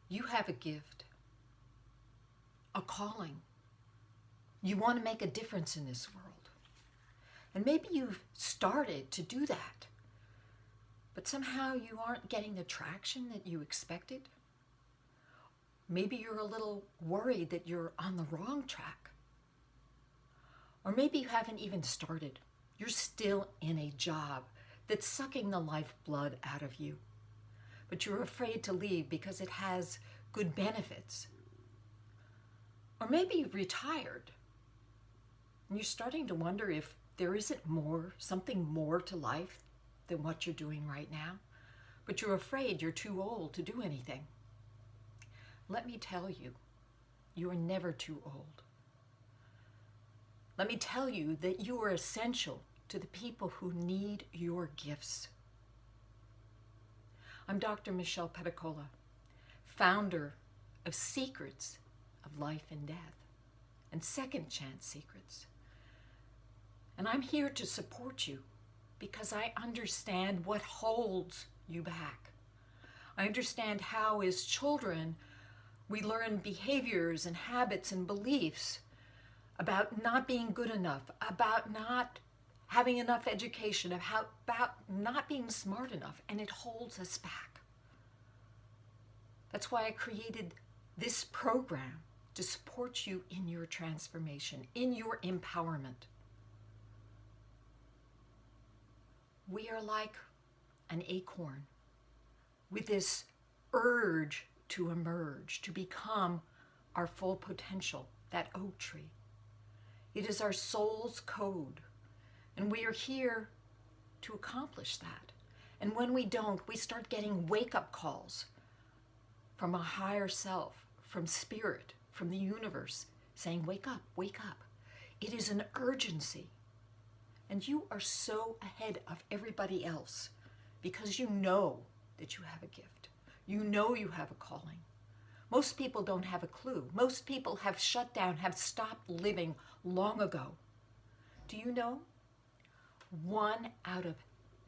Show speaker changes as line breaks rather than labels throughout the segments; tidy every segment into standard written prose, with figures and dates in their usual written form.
You have a gift, a calling. You want to make a difference in this world. And maybe you've started to do that, but somehow you aren't getting the traction that you expected. Maybe you're a little worried that you're on the wrong track. Or maybe you haven't even started. You're still in a job that's sucking the lifeblood out of you, but you're afraid to leave because it has good benefits. Or maybe you've retired and you're starting to wonder if there isn't more, something more to life than what you're doing right now, but you're afraid you're too old to do anything. Let me tell you, you are never too old. Let me tell you that you are essential to the people who need your gifts. I'm Dr. Michelle Pedicola, founder of Secrets of Life and Death and Second Chance Secrets. And I'm here to support you because I understand what holds you back. I understand how, as children, we learn behaviors and habits and beliefs about not being good enough, about not having enough education, about not being smart enough, and it holds us back. That's why I created this program to support you in your transformation, in your empowerment. We are like an acorn with this urge to emerge, to become our full potential, that oak tree. It is our soul's code, and we are here to accomplish that. And when we don't, we start getting wake-up calls from a higher self, from spirit, from the universe, saying, wake up, wake up. It is an urgency. And you are so ahead of everybody else because you know that you have a gift. You know you have a calling. Most people don't have a clue. Most people have shut down, have stopped living long ago. Do you know? 1 out of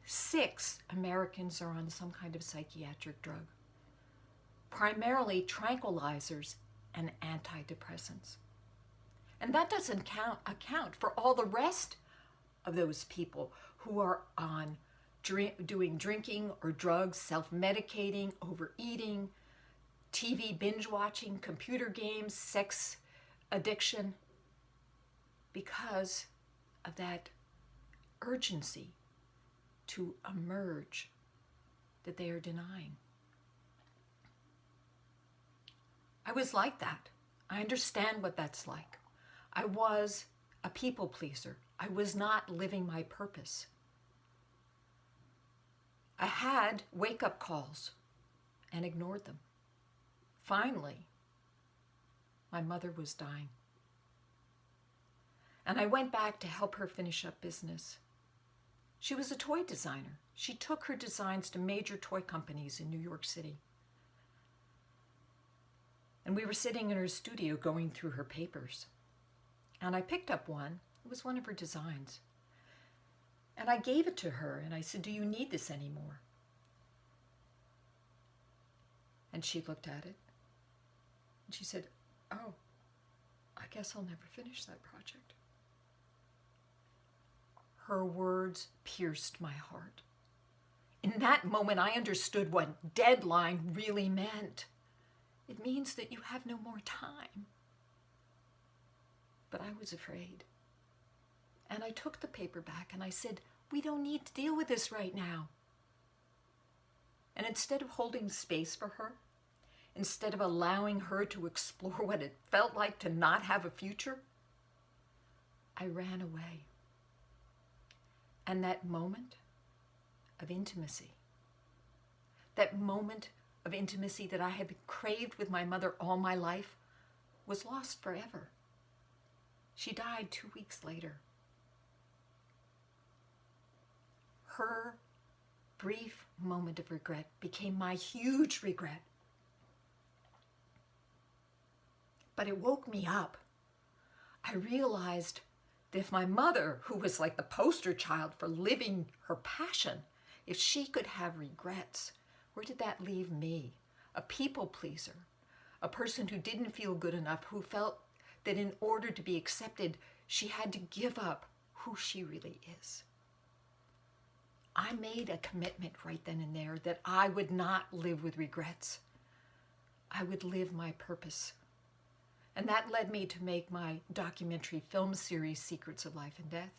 6 Americans are on some kind of psychiatric drug, primarily tranquilizers and antidepressants. And that doesn't account for all the rest of those people who are on doing drinking or drugs, self-medicating, overeating, TV binge watching, computer games, sex addiction, because of that urgency to emerge that they are denying. I was like that. I understand what that's like. I was a people pleaser. I was not living my purpose. I had wake-up calls and ignored them. Finally, my mother was dying. And I went back to help her finish up business. She was a toy designer. She took her designs to major toy companies in New York City. And we were sitting in her studio going through her papers. And I picked up one. It was one of her designs. And I gave it to her and I said, do you need this anymore? And she looked at it and she said, oh, I guess I'll never finish that project. Her words pierced my heart. In that moment, I understood what deadline really meant. It means that you have no more time. But I was afraid. And I took the paper back and I said, we don't need to deal with this right now. And instead of holding space for her, instead of allowing her to explore what it felt like to not have a future, I ran away. And that moment of intimacy, that moment of intimacy that I had craved with my mother all my life, was lost forever. She died 2 weeks later. Her brief moment of regret became my huge regret. But it woke me up. I realized that if my mother, who was like the poster child for living her passion, if she could have regrets, where did that leave me? A people pleaser a person who didn't feel good enough, who felt that in order to be accepted, she had to give up who she really is. I made a commitment right then and there that I would not live with regrets. I would live my purpose. And that led me to make my documentary film series, Secrets of Life and Death,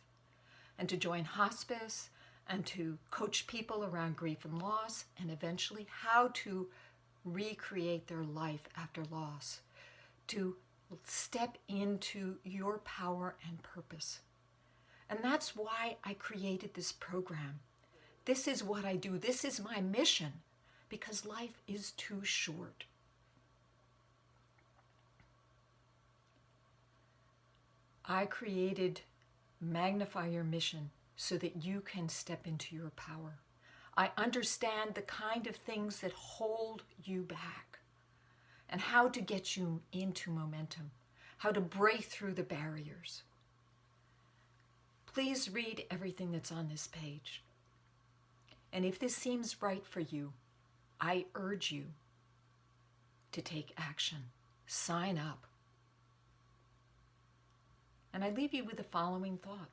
and to join hospice, and to coach people around grief and loss, and eventually how to recreate their life after loss, to step into your power and purpose. And that's why I created this program. This is what I do. This is my mission, because life is too short. I created Magnify Your Mission so that you can step into your power. I understand the kind of things that hold you back and how to get you into momentum, how to break through the barriers. Please read everything that's on this page. And if this seems right for you, I urge you to take action. Sign up. And I leave you with the following thought.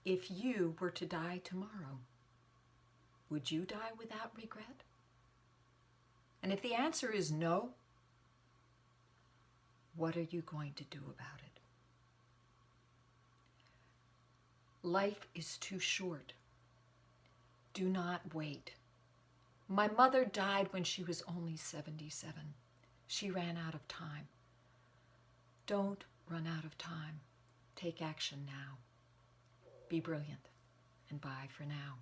If you were to die tomorrow, would you die without regret? And if the answer is no, what are you going to do about it? Life is too short. Do not wait. My mother died when she was only 77. She ran out of time. Don't run out of time. Take action now. Be brilliant, and bye for now.